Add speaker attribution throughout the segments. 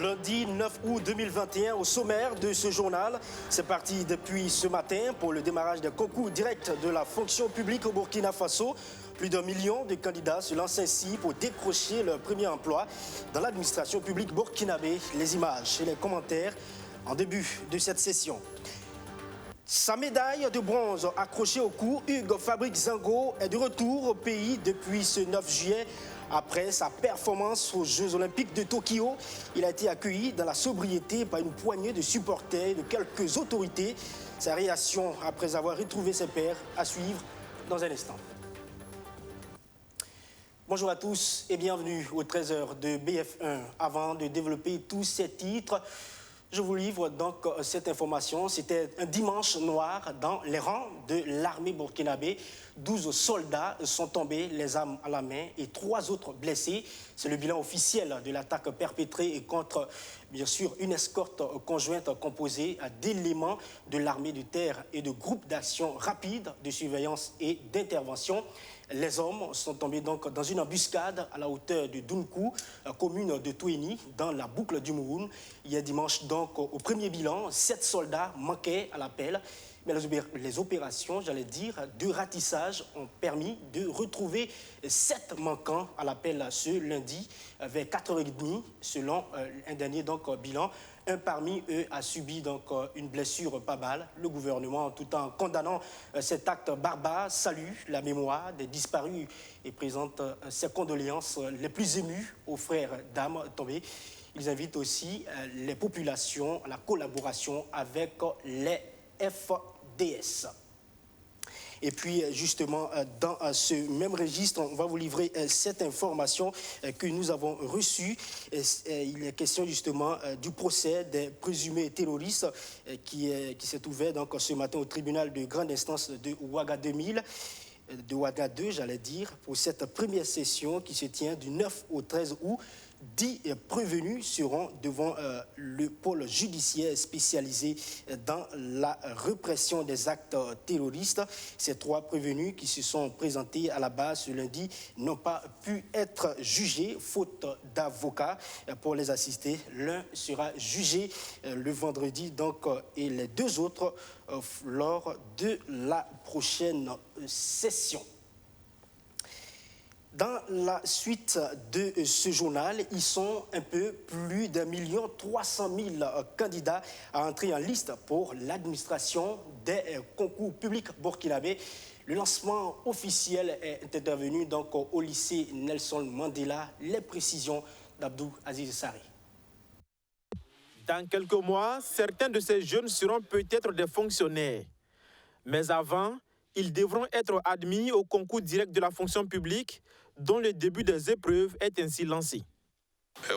Speaker 1: Lundi 9 août 2021, au sommaire de ce journal, c'est parti depuis ce matin pour le démarrage des concours directs de la fonction publique au Burkina Faso. Plus d'1 million de candidats se lancent ainsi pour décrocher leur premier emploi dans l'administration publique burkinabé. Les images et les commentaires en début de cette session. Sa médaille de bronze accrochée au cou, Hugues Fabrique Zango est de retour au pays depuis ce 9 juillet. Après sa performance aux Jeux Olympiques de Tokyo, il a été accueilli dans la sobriété par une poignée de supporters et de quelques autorités. Sa réaction après avoir retrouvé ses pairs à suivre dans un instant. Bonjour à tous et bienvenue aux 13h de BF1. Avant de développer tous ces titres, je vous livre donc cette information. C'était un dimanche noir dans les rangs de l'armée burkinabé. 12 soldats sont tombés, les armes à la main, et 3 autres blessés. C'est le bilan officiel de l'attaque perpétrée contre, bien sûr, une escorte conjointe composée d'éléments de l'armée de terre et de groupes d'action rapide, de surveillance et d'intervention. Les hommes sont tombés donc dans une embuscade à la hauteur de Dunkou, commune de Touéni, dans la boucle du Mouhoun. Hier dimanche, donc, au premier bilan, 7 soldats manquaient à l'appel. Mais les opérations, j'allais dire, de ratissage ont permis de retrouver 7 manquants à l'appel ce lundi vers 4h30, selon un dernier donc, bilan. Un parmi eux a subi donc une blessure par balle. Le gouvernement, tout en condamnant cet acte barbare, salue la mémoire des disparus et présente ses condoléances les plus émues aux frères d'âmes tombés. Ils invitent aussi les populations à la collaboration avec les FDS. Et puis, justement, dans ce même registre, on va vous livrer cette information que nous avons reçue. Il est question, justement, du procès des présumés terroristes qui s'est ouvert donc, ce matin au tribunal de grande instance de Ouaga 2000. De Ouaga 2, j'allais dire, pour cette première session qui se tient du 9 au 13 août. 10 prévenus seront devant le pôle judiciaire spécialisé dans la répression des actes terroristes. Ces 3 prévenus qui se sont présentés à la base ce lundi n'ont pas pu être jugés faute d'avocats pour les assister. L'un sera jugé le vendredi donc, et les 2 autres lors de la prochaine session. Dans la suite de ce journal, ils sont un peu plus d'1 300 000 candidats à entrer en liste pour l'administration des concours publics burkinabés. Le lancement officiel est intervenu donc au lycée Nelson Mandela. Les précisions d'Abdou Aziz Sari.
Speaker 2: Dans quelques mois, certains de ces jeunes seront peut-être des fonctionnaires. Mais avant, ils devront être admis au concours direct de la fonction publique, dont le début des épreuves est ainsi lancé.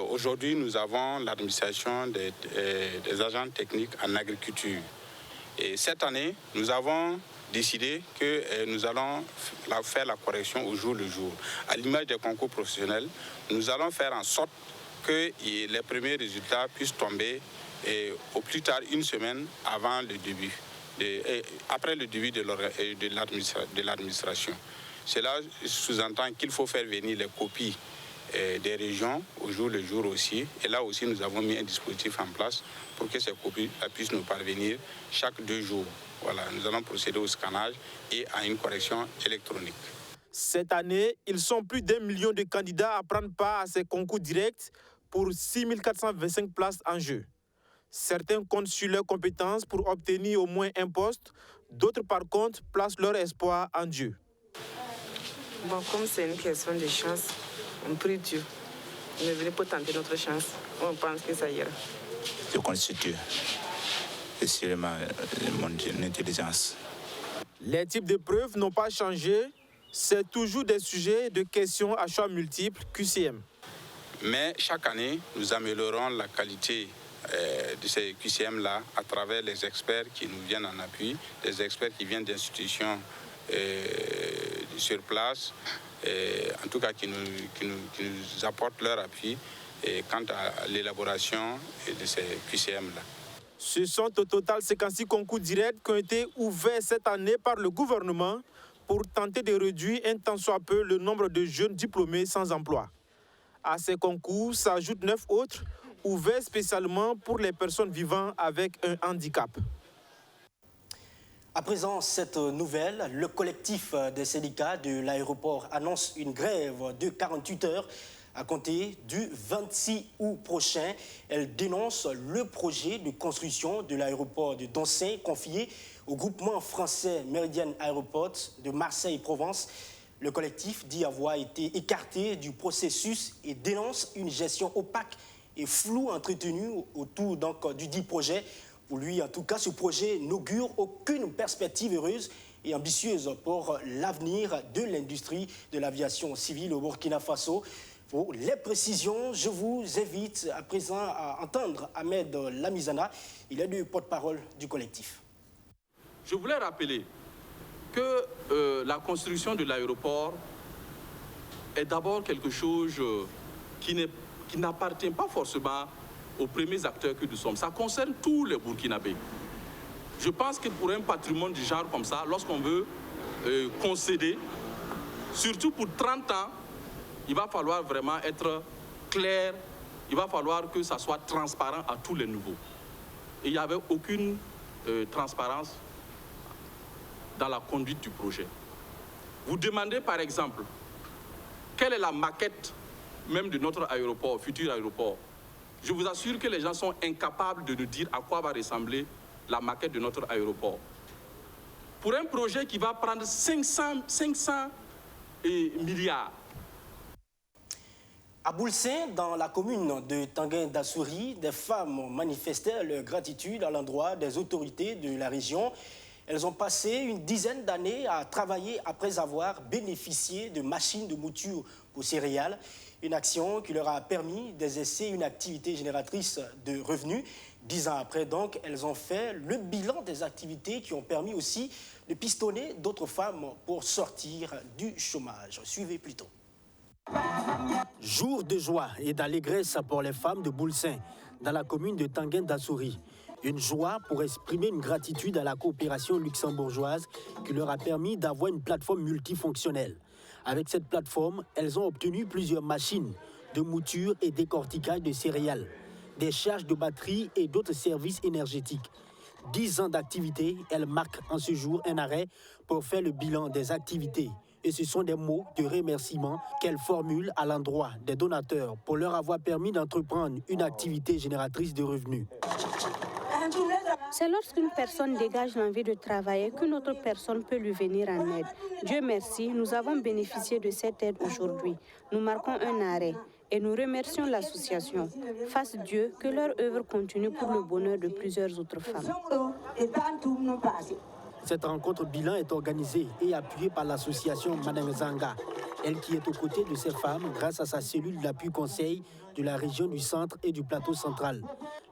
Speaker 3: Aujourd'hui, nous avons l'administration des agents techniques en agriculture. Et cette année, nous avons décidé que nous allons faire la correction au jour le jour. À l'image des concours professionnels, nous allons faire en sorte que les premiers résultats puissent tomber au plus tard 1 semaine avant le début, après le début de l'administration. Cela sous-entend qu'il faut faire venir les copies des régions au jour le jour aussi. Et là aussi, nous avons mis un dispositif en place pour que ces copies puissent nous parvenir chaque 2 jours. Voilà, nous allons procéder au scannage et à une correction électronique.
Speaker 2: Cette année, ils sont plus d'1 million de candidats à prendre part à ces concours directs pour 6 425 places en jeu. Certains comptent sur leurs compétences pour obtenir au moins un poste. D'autres, par contre, placent leur espoir en Dieu.
Speaker 4: Bon, comme c'est une question de chance, on prie Dieu. On est venu pour tenter notre chance. On pense que ça ira.
Speaker 5: Je constitue sûrement mon intelligence.
Speaker 2: Les types de preuves n'ont pas changé. C'est toujours des sujets de questions à choix multiples QCM.
Speaker 3: Mais chaque année, nous améliorons la qualité de ces QCM-là à travers les experts qui nous viennent en appui, des experts qui viennent d'institutions sur place, en tout cas qui nous apportent leur appui. quant à l'élaboration de ces QCM-là.
Speaker 2: Ce sont au total 56 concours directs qui ont été ouverts cette année par le gouvernement pour tenter de réduire un tant soit peu le nombre de jeunes diplômés sans emploi. À ces concours s'ajoutent 9 autres ouverts spécialement pour les personnes vivant avec un handicap.
Speaker 1: À présent, cette nouvelle, le collectif des syndicats de l'aéroport annonce une grève de 48 heures à compter du 26 août prochain. Elle dénonce le projet de construction de l'aéroport de Doncin confié au groupement français Meridian Aéroport de Marseille-Provence. Le collectif dit avoir été écarté du processus et dénonce une gestion opaque et floue entretenue autour du dit projet. Pour lui, en tout cas, ce projet n'augure aucune perspective heureuse et ambitieuse pour l'avenir de l'industrie de l'aviation civile au Burkina Faso. Pour les précisions, je vous invite à présent à entendre Ahmed Lamizana. Il est le porte-parole du collectif.
Speaker 6: Je voulais rappeler que la construction de l'aéroport est d'abord quelque chose qui n'appartient pas forcément aux premiers acteurs que nous sommes. Ça concerne tous les Burkinabés. Je pense que pour un patrimoine du genre comme ça, lorsqu'on veut concéder, surtout pour 30 ans, il va falloir vraiment être clair, il va falloir que ça soit transparent à tous les niveaux. Et il n'y avait aucune transparence dans la conduite du projet. Vous demandez par exemple, quelle est la maquette même de notre aéroport, futur aéroport? Je vous assure que les gens sont incapables de nous dire à quoi va ressembler la maquette de notre aéroport. Pour un projet qui va prendre 500 milliards.
Speaker 1: À Boulcin, dans la commune de Tanguin-Dassouri, des femmes manifestaient leur gratitude à l'endroit des autorités de la région. Elles ont passé une dizaine d'années à travailler après avoir bénéficié de machines de mouture pour céréales. Une action qui leur a permis d'exercer une activité génératrice de revenus. 10 ans après, donc, elles ont fait le bilan des activités qui ont permis aussi de pistonner d'autres femmes pour sortir du chômage. Suivez plutôt. Jour de joie et d'allégresse pour les femmes de Boulcin, dans la commune de Tanguin-Dassouri. Une joie pour exprimer une gratitude à la coopération luxembourgeoise qui leur a permis d'avoir une plateforme multifonctionnelle. Avec cette plateforme, elles ont obtenu plusieurs machines de mouture et décortiquage de céréales, des charges de batterie et d'autres services énergétiques. 10 ans d'activité, elles marquent en ce jour un arrêt pour faire le bilan des activités. Et ce sont des mots de remerciement qu'elles formulent à l'endroit des donateurs pour leur avoir permis d'entreprendre une activité génératrice de revenus.
Speaker 7: C'est lorsqu'une personne dégage l'envie de travailler qu'une autre personne peut lui venir en aide. Dieu merci, nous avons bénéficié de cette aide aujourd'hui. Nous marquons un arrêt et nous remercions l'association. Fasse Dieu que leur œuvre continue pour le bonheur de plusieurs autres femmes.
Speaker 1: Cette rencontre bilan est organisée et appuyée par l'association Manangzanga, elle qui est aux côtés de ces femmes grâce à sa cellule d'appui conseil de la région du centre et du plateau central.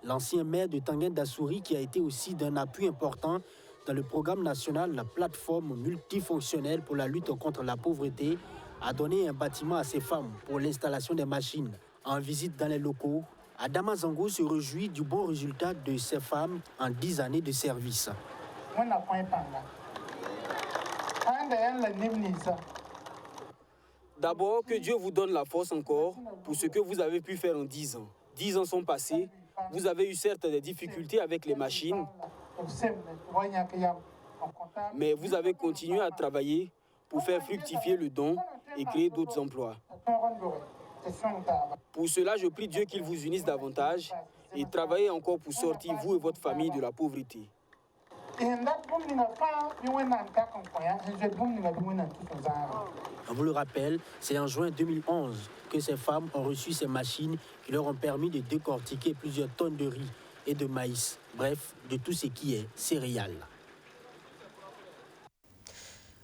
Speaker 1: L'ancien maire de Tanguin-Dassouri, qui a été aussi d'un appui important dans le programme national La plateforme multifonctionnelle pour la lutte contre la pauvreté, a donné un bâtiment à ces femmes pour l'installation des machines. En visite dans les locaux, Adama Zango se réjouit du bon résultat de ces femmes en 10 années de service.
Speaker 8: D'abord, que Dieu vous donne la force encore pour ce que vous avez pu faire en 10 ans. 10 ans sont passés, vous avez eu certes des difficultés avec les machines, mais vous avez continué à travailler pour faire fructifier le don et créer d'autres emplois. Pour cela, je prie Dieu qu'il vous unisse davantage et travaillez encore pour sortir, vous et votre famille, de la pauvreté.
Speaker 1: On vous le rappelle, c'est en juin 2011 que ces femmes ont reçu ces machines qui leur ont permis de décortiquer plusieurs tonnes de riz et de maïs, bref, de tout ce qui est céréales.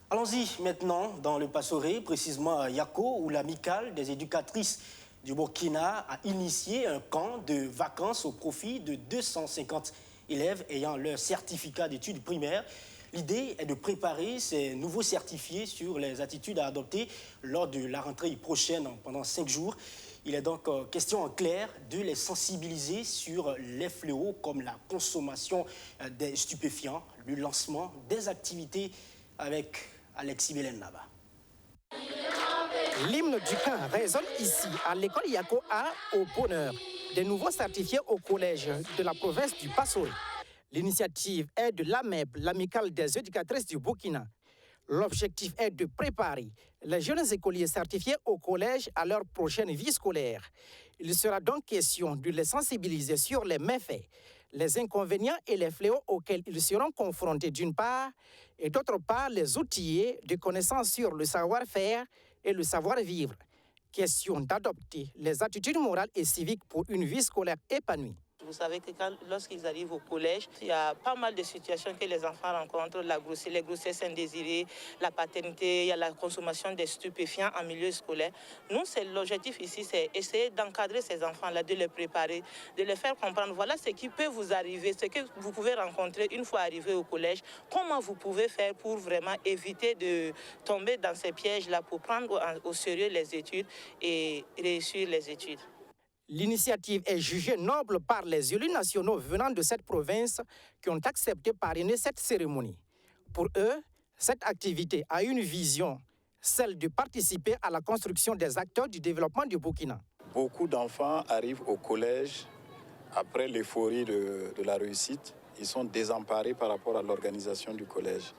Speaker 1: Allons-y maintenant dans le Passoré, précisément à Yako, où l'amicale des éducatrices du Burkina a initié un camp de vacances au profit de 250 élèves ayant leur certificat d'études primaires. L'idée est de préparer ces nouveaux certifiés sur les attitudes à adopter lors de la rentrée prochaine pendant 5 jours. Il est donc question en clair de les sensibiliser sur les fléaux comme la consommation des stupéfiants, le lancement des activités avec Alexis Belen-Naba.
Speaker 9: L'hymne du camp résonne ici, à l'école Yako A, au bonheur. Des nouveaux certifiés au collège de la province du Passoé. L'initiative est de l'AMEB, l'amicale des éducatrices du Burkina. L'objectif est de préparer les jeunes écoliers certifiés au collège à leur prochaine vie scolaire. Il sera donc question de les sensibiliser sur les méfaits, les inconvénients et les fléaux auxquels ils seront confrontés d'une part, et d'autre part les outiller de connaissances sur le savoir-faire et le savoir-vivre. Question d'adopter les attitudes morales et civiques pour une vie scolaire épanouie.
Speaker 10: Vous savez que lorsqu'ils arrivent au collège, il y a pas mal de situations que les enfants rencontrent, les grossesses indésirées, la paternité, il y a la consommation des stupéfiants en milieu scolaire. Nous, l'objectif ici, c'est essayer d'encadrer ces enfants-là, de les préparer, de les faire comprendre. Voilà ce qui peut vous arriver, ce que vous pouvez rencontrer une fois arrivé au collège. Comment vous pouvez faire pour vraiment éviter de tomber dans ces pièges-là pour prendre au sérieux les études et réussir les études.
Speaker 9: L'initiative est jugée noble par les élus nationaux venant de cette province qui ont accepté parrainer cette cérémonie. Pour eux, cette activité a une vision, celle de participer à la construction des acteurs du développement du Burkina.
Speaker 11: Beaucoup d'enfants arrivent au collège après l'euphorie de la réussite. Ils sont désemparés par rapport à l'organisation du collège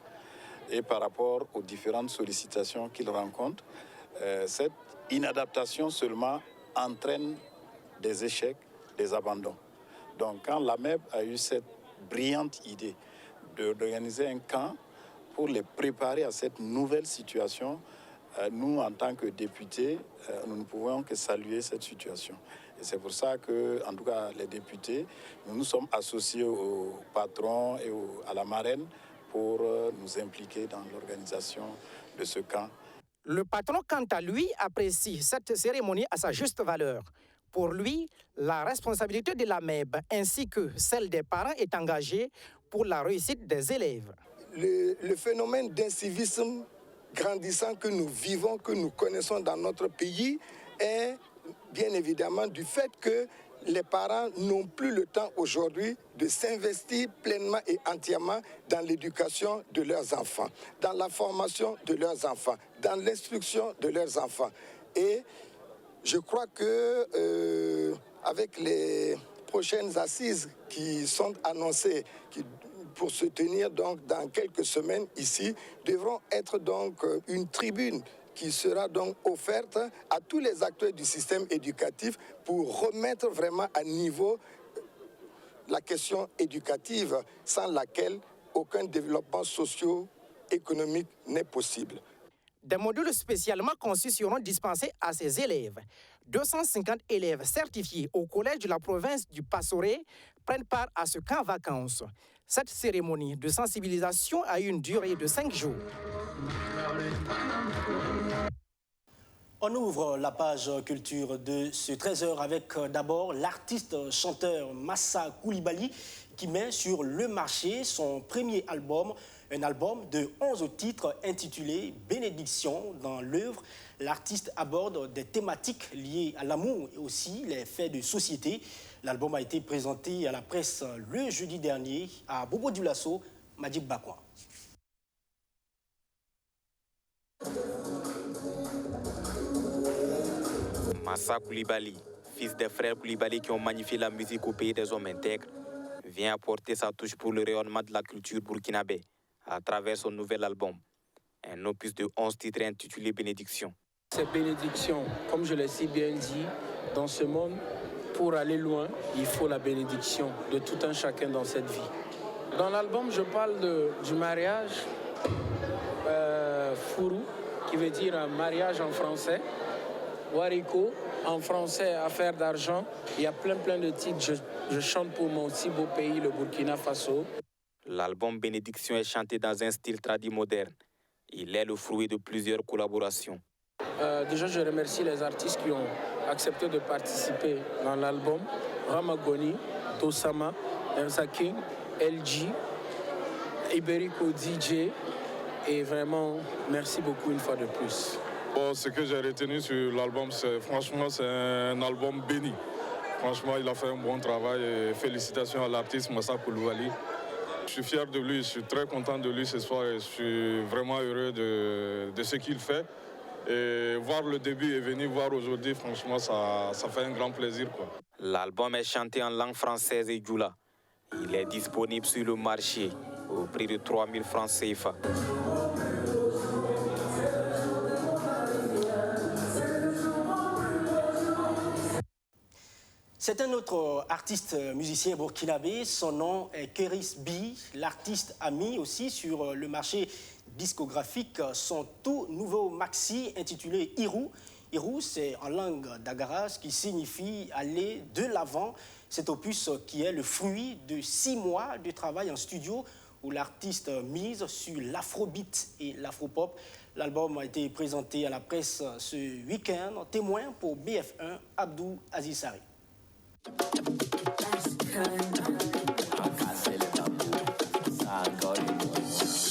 Speaker 11: et par rapport aux différentes sollicitations qu'ils rencontrent. Cette inadaptation seulement entraîne des échecs, des abandons. Donc quand l'AMEB a eu cette brillante idée d'organiser un camp pour les préparer à cette nouvelle situation, nous, en tant que députés, nous ne pouvons que saluer cette situation. Et c'est pour ça que, en tout cas, les députés, nous nous sommes associés au patron et à la marraine pour nous impliquer dans l'organisation de ce camp.
Speaker 9: Le patron, quant à lui, apprécie cette cérémonie à sa juste valeur. Pour lui, la responsabilité de l'AMEB ainsi que celle des parents est engagée pour la réussite des élèves.
Speaker 12: Le phénomène d'incivisme grandissant que nous vivons, que nous connaissons dans notre pays, est bien évidemment du fait que les parents n'ont plus le temps aujourd'hui de s'investir pleinement et entièrement dans l'éducation de leurs enfants, dans la formation de leurs enfants, dans l'instruction de leurs enfants. Et je crois que avec les prochaines assises qui sont annoncées pour se tenir donc dans quelques semaines ici, devront être donc une tribune qui sera donc offerte à tous les acteurs du système éducatif pour remettre vraiment à niveau la question éducative sans laquelle aucun développement socio-économique n'est possible.
Speaker 9: Des modules spécialement conçus seront dispensés à ces élèves. 250 élèves certifiés au collège de la province du Passoé prennent part à ce camp vacances. Cette cérémonie de sensibilisation a une durée de 5 jours.
Speaker 1: On ouvre la page culture de ce 13h avec d'abord l'artiste chanteur Massa Coulibaly qui met sur le marché son premier album, un album de 11 titres intitulé Bénédiction. Dans l'œuvre, l'artiste aborde des thématiques liées à l'amour et aussi les faits de société. L'album a été présenté à la presse le jeudi dernier à Bobo-Dioulasso, Madjib Bakwa.
Speaker 13: Massa Coulibaly, fils des frères Coulibaly qui ont magnifié la musique au pays des hommes intègres, vient apporter sa touche pour le rayonnement de la culture burkinabé à travers son nouvel album, un opus de 11 titres intitulé Bénédiction.
Speaker 14: Cette bénédiction, comme je l'ai si bien dit, dans ce monde, pour aller loin, il faut la bénédiction de tout un chacun dans cette vie. Dans l'album, je parle du mariage, Fourou, qui veut dire un mariage en français, Wariko, en français, affaire d'argent. Il y a plein de titres. Je chante pour mon si beau pays, le Burkina Faso.
Speaker 13: L'album Bénédiction est chanté dans un style tradit moderne. Il est le fruit de plusieurs collaborations.
Speaker 14: Déjà, je remercie les artistes qui ont accepté de participer dans l'album. Ramagoni, Tosama, Emsa King, LG, Iberico DJ. Et vraiment, merci beaucoup une fois de plus.
Speaker 15: Bon, ce que j'ai retenu sur l'album, franchement, c'est un album béni. Franchement, il a fait un bon travail et félicitations à l'artiste Massa Koulibaly. Je suis fier de lui, je suis très content de lui ce soir et je suis vraiment heureux de ce qu'il fait. Et voir le début et venir voir aujourd'hui, franchement, ça fait un grand plaisir, quoi.
Speaker 13: L'album est chanté en langue française et djoula. Il est disponible sur le marché au prix de 3 000 francs CFA.
Speaker 1: C'est un autre artiste musicien burkinabé, son nom est Kéris B. L'artiste a mis aussi sur le marché discographique son tout nouveau maxi intitulé Irou. Irou, c'est en langue d'Agara, ce qui signifie aller de l'avant. Cet opus qui est le fruit de 6 mois de travail en studio où l'artiste mise sur l'afrobeat et l'afropop. L'album a été présenté à la presse ce week-end. Témoin pour BF1, Abdou Azizari.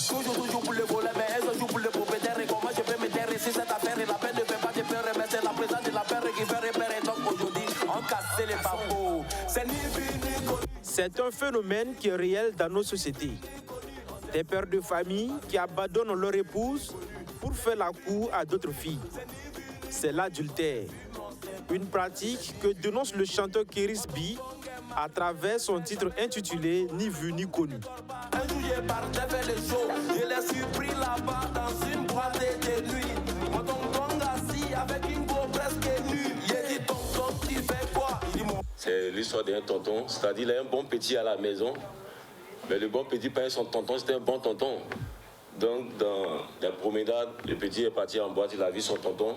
Speaker 16: Toujours pour le volet, mais elles jouent pour le propriétaire. Et comment je peux me taire si cette affaire est la peine ne fait pas de peur. Mais c'est la présence de la peur qui fait repérer. Donc aujourd'hui, on casse les papeaux.
Speaker 2: C'est un phénomène qui est réel dans nos sociétés. Des pères de famille qui abandonnent leur épouse pour faire la cour à d'autres filles. C'est l'adultère. Une pratique que dénonce le chanteur Kéris B à travers son titre intitulé Ni vu ni connu.
Speaker 16: Un jour, j'ai parti faire le show. Je l'ai surpris là-bas dans une boîte de nuit. Mon tonton assis avec une go presque nue. J'ai dit, tonton, tu fais quoi?
Speaker 17: C'est l'histoire d'un tonton, c'est-à-dire il a un bon petit à la maison. Mais le bon petit, pas son tonton, c'était un bon tonton. Donc, dans la promenade, le petit est parti en boîte, il a vu son tonton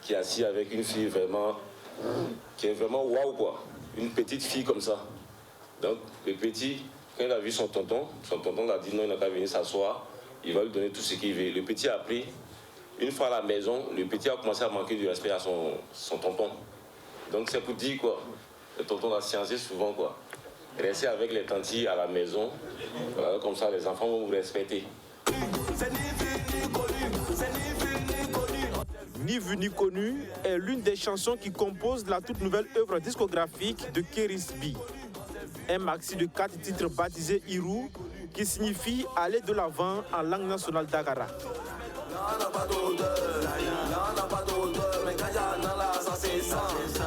Speaker 17: qui est assis avec une fille vraiment, qui est vraiment waouh quoi, une petite fille comme ça. Donc le petit, quand il a vu son tonton l'a dit non, il n'a qu'à venir s'asseoir, il va lui donner tout ce qu'il veut. Le petit a pris, une fois à la maison, le petit a commencé à manquer du respect à son tonton. Donc c'est pour dire quoi, le tonton l'a sciencé souvent quoi. Restez avec les tantis à la maison, voilà, comme ça les enfants vont vous respecter.
Speaker 2: Ni vu ni connu est l'une des chansons qui composent la toute nouvelle œuvre discographique de Kéris B. Un maxi de 4 titres baptisé Irou, qui signifie aller de l'avant en langue nationale d'Agara.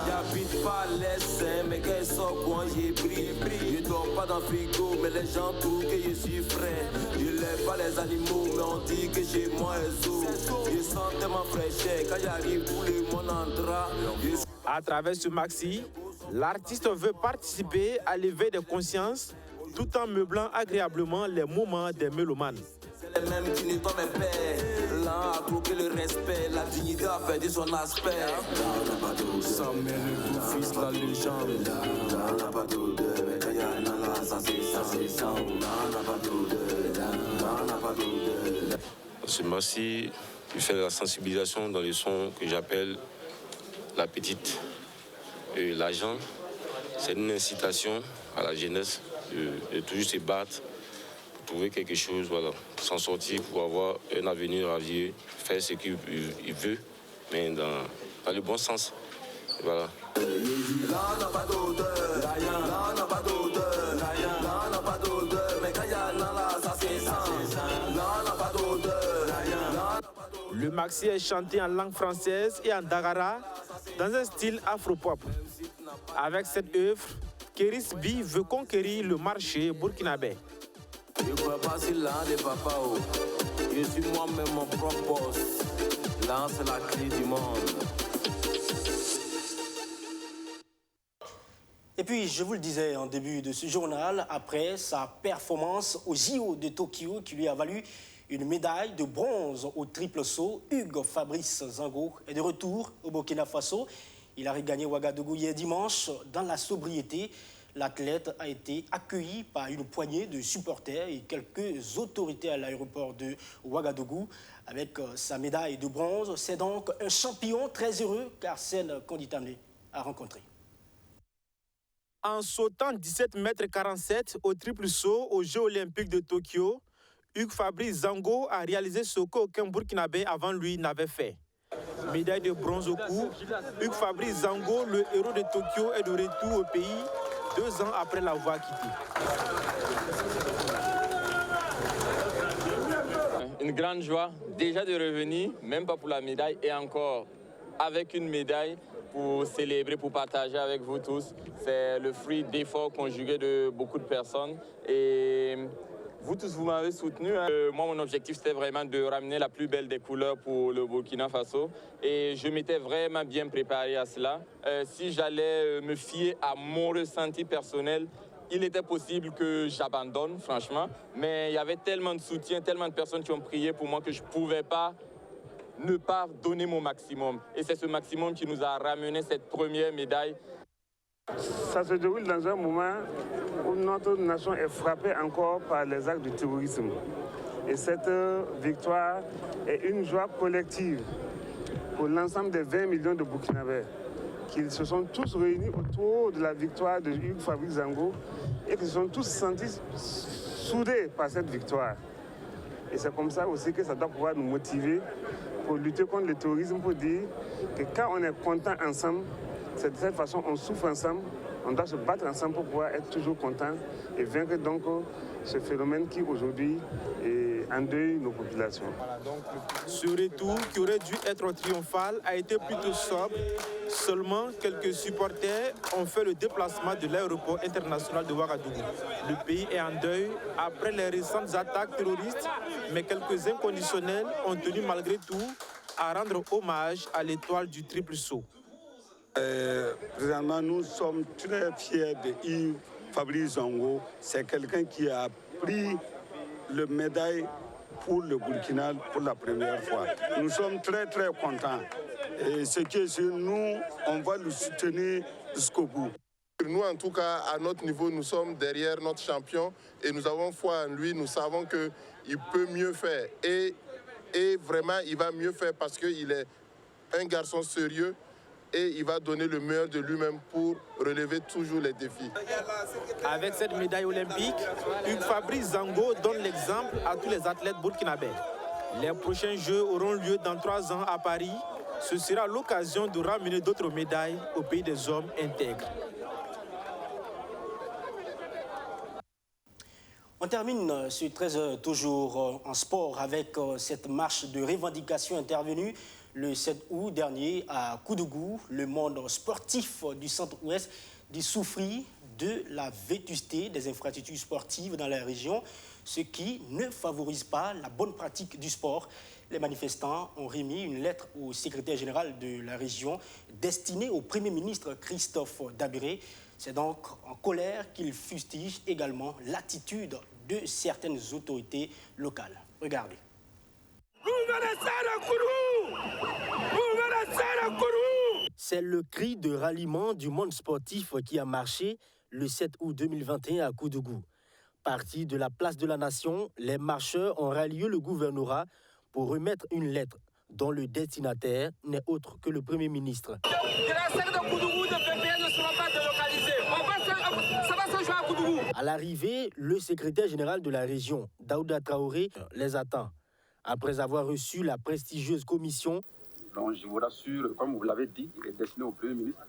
Speaker 16: J'habite pas l'essai, mais qu'elles sont quand j'ai pris. Je dors pas dans le frigo, mais les gens trouvent que je suis frais. Je lève pas les animaux, mais on dit que chez moi elles ouvrent. Je sens tellement fraîcheur, quand j'arrive, tout le monde en drap.
Speaker 2: À travers ce maxi, l'artiste veut participer à l'éveil des consciences tout en meublant agréablement les moments des mélomanes.
Speaker 16: C'est les mêmes qui nous tombent mes pères. L'un a trouvé le respect, la dignité a perdu son aspect.
Speaker 14: Samuel le fils de la légende.
Speaker 17: Ce mois-ci, je fais la sensibilisation dans les sons que j'appelle la petite et l'agent. C'est une incitation à la jeunesse de toujours se battre pour trouver quelque chose, voilà, pour s'en sortir, pour avoir un avenir à vivre, faire ce qu'il veut, mais dans le bon sens. Voilà.
Speaker 2: Le maxi est chanté en langue française et en dagara dans un style afropop. Avec cette œuvre, Kéris B veut conquérir le marché burkinabé.
Speaker 16: Je ne crois pas si l'un des papas, je suis moi-même mon propre boss. Là, c'est la clé du monde.
Speaker 1: Et puis, je vous le disais en début de ce journal, après sa performance au JO de Tokyo qui lui a valu une médaille de bronze au triple saut, Hugues Fabrice Zango est de retour au Burkina Faso. Il a regagné Ouagadougou hier dimanche dans la sobriété. L'athlète a été accueilli par une poignée de supporters et quelques autorités à l'aéroport de Ouagadougou. Avec sa médaille de bronze, c'est donc un champion très heureux qu'Arsène Konditane a rencontré.
Speaker 2: En sautant 17,47 m au triple saut aux Jeux olympiques de Tokyo, Hugues Fabrice Zango a réalisé ce qu'aucun Burkinabé avant lui n'avait fait. Médaille de bronze au cou, Hugues Fabrice Zango, le héros de Tokyo, est de retour au pays 2 ans après l'avoir quitté.
Speaker 18: Une grande joie déjà de revenir, même pas pour la médaille, et encore avec une médaille pour célébrer, pour partager avec vous tous. C'est le fruit d'efforts conjugués de beaucoup de personnes. Et vous tous, vous m'avez soutenu. Moi, mon objectif, c'était vraiment de ramener la plus belle des couleurs pour le Burkina Faso. Et je m'étais vraiment bien préparé à cela. Si j'allais me fier à mon ressenti personnel, il était possible que j'abandonne, franchement. Mais il y avait tellement de soutien, tellement de personnes qui ont prié pour moi que je ne pouvais pas ne pas donner mon maximum. Et c'est ce maximum qui nous a ramené cette première médaille.
Speaker 19: Ça se déroule dans un moment où notre nation est frappée encore par les actes de terrorisme. Et cette victoire est une joie collective pour l'ensemble des 20 millions de Burkinabés qui se sont tous réunis autour de la victoire de Hugues Fabrice Zango et qui se sont tous sentis soudés par cette victoire. Et c'est comme ça aussi que ça doit pouvoir nous motiver pour lutter contre le terrorisme, pour dire que quand on est content ensemble, c'est de cette façon on souffre ensemble, on doit se battre ensemble pour pouvoir être toujours content et vaincre donc ce phénomène qui aujourd'hui endeuille nos populations.
Speaker 2: Ce retour, qui aurait dû être triomphal, a été plutôt sobre. Seulement quelques supporters ont fait le déplacement de l'aéroport international de Ouagadougou. Le pays est en deuil après les récentes attaques terroristes, mais quelques inconditionnels ont tenu malgré tout à rendre hommage à l'étoile du triple saut.
Speaker 20: Présentement, nous sommes très fiers de Hugues Fabrice Zango. C'est quelqu'un qui a pris le médaille pour le Burkina pour la première fois. Nous sommes très très contents. Et ce qui est sur nous, on va le soutenir jusqu'au bout.
Speaker 21: Nous, en tout cas, à notre niveau, nous sommes derrière notre champion et nous avons foi en lui. Nous savons qu'il peut mieux faire. Et vraiment, il va mieux faire parce qu'il est un garçon sérieux et il va donner le meilleur de lui-même pour relever toujours les défis.
Speaker 2: Avec cette médaille olympique, Hugues Fabrice Zango donne l'exemple à tous les athlètes burkinabés. Les prochains Jeux auront lieu dans 3 ans à Paris. Ce sera l'occasion de ramener d'autres médailles au pays des hommes intègres.
Speaker 1: On termine ce 13h toujours en sport avec cette marche de revendication intervenue le 7 août dernier à Koudougou. Le monde sportif du centre-ouest dit souffrir de la vétusté des infrastructures sportives dans la région, ce qui ne favorise pas la bonne pratique du sport. Les manifestants ont remis une lettre au secrétaire général de la région destinée au Premier ministre Christophe Dabéré. C'est donc en colère qu'ils fustigent également l'attitude de certaines autorités locales. Regardez.
Speaker 9: C'est le cri de ralliement du monde sportif qui a marché le 7 août 2021 à Koudougou. Partis de la place de la Nation, les marcheurs ont rallié le gouvernorat pour remettre une lettre dont le destinataire n'est autre que le Premier ministre. À l'arrivée, le secrétaire général de la région, Daouda Traoré, les attend. Après avoir reçu la prestigieuse commission,
Speaker 22: donc je vous rassure, comme vous l'avez dit, il est destiné au Premier ministre.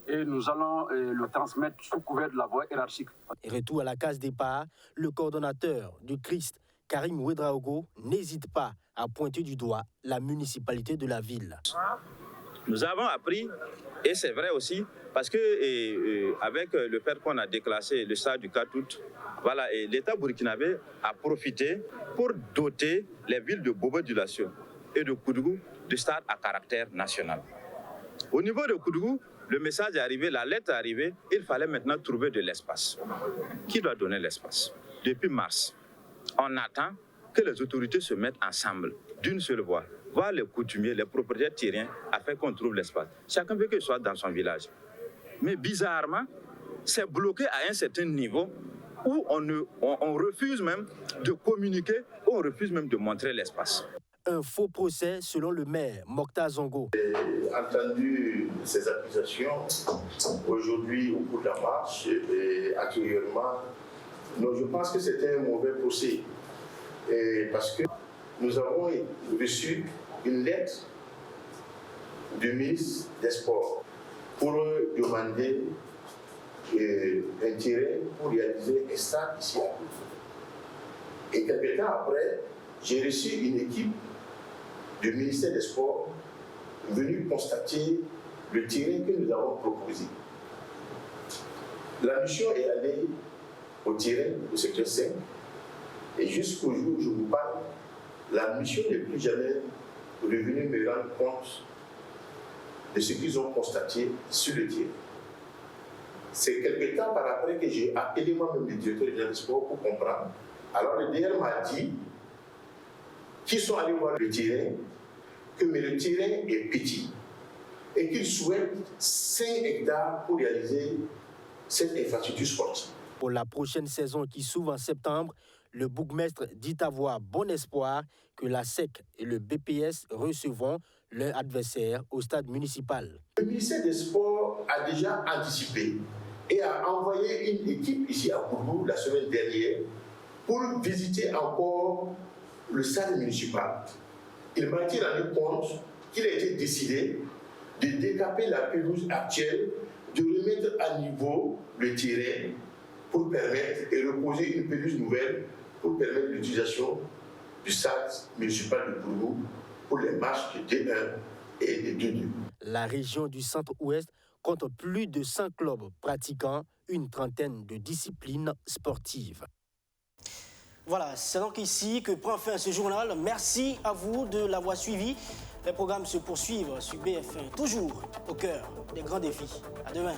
Speaker 22: Et nous allons le transmettre sous couvert de la voie hiérarchique.
Speaker 9: Retour à la case départ, le coordonnateur du Christ, Karim Ouedraogo, n'hésite pas à pointer du doigt la municipalité de la ville.
Speaker 23: Nous avons appris, et c'est vrai aussi, parce que avec le fait qu'on a déclassé le stade du 4 août, voilà, et l'État burkinabé a profité pour doter les villes de Bobo-Dioulasso et de Koudougou de stade à caractère national. Au niveau de Koudougou, le message est arrivé, la lettre est arrivée, il fallait maintenant trouver de l'espace. Qui doit donner l'espace? Depuis mars, on attend que les autorités se mettent ensemble, d'une seule voix, voir les coutumiers, les propriétaires terriens, afin qu'on trouve l'espace. Chacun veut qu'il soit dans son village. Mais bizarrement, c'est bloqué à un certain niveau où on refuse même de communiquer, ou on refuse même de montrer l'espace.
Speaker 9: Un faux procès selon le maire Mokhtar Zongo.
Speaker 24: J'ai entendu ces accusations aujourd'hui au cours de la marche et actuellement. Donc je pense que c'était un mauvais procès. Parce que nous avons reçu une lettre du ministre des Sports pour demander un terrain pour réaliser un stade ici à Kourou. Et quelques temps après, j'ai reçu une équipe du ministère des Sports venue constater le terrain que nous avons proposé. La mission est allée au terrain au secteur 5 et jusqu'au jour où je vous parle, la mission n'est plus jamais revenue me rendre compte de ce qu'ils ont constaté sur le terrain. C'est quelque temps par après que j'ai appelé moi-même le directeur général des sports pour comprendre. Alors le DR m'a dit qu'ils sont allés voir le terrain, que mais le terrain est petit et qu'ils souhaitent 5 hectares pour réaliser cette infrastructure sportive.
Speaker 9: Pour la prochaine saison qui s'ouvre en septembre, le bourgmestre dit avoir bon espoir que la SEC et le BPS recevront leur adversaire au stade municipal.
Speaker 24: Le ministère des Sports a déjà anticipé et a envoyé une équipe ici à Kourou la semaine dernière pour visiter encore le stade municipal. Il m'a été rendu compte qu'il a été décidé de décaper la pelouse actuelle, de remettre à niveau le terrain pour permettre et reposer une pelouse nouvelle pour permettre l'utilisation du stade municipal de Kourou pour les matchs de D1 et de D2.
Speaker 9: La région du Centre-Ouest compte plus de 100 clubs pratiquant une trentaine de disciplines sportives.
Speaker 1: Voilà, c'est donc ici que prend fin ce journal. Merci à vous de l'avoir suivi. Les programmes se poursuivent sur BF1, toujours au cœur des grands défis. À demain.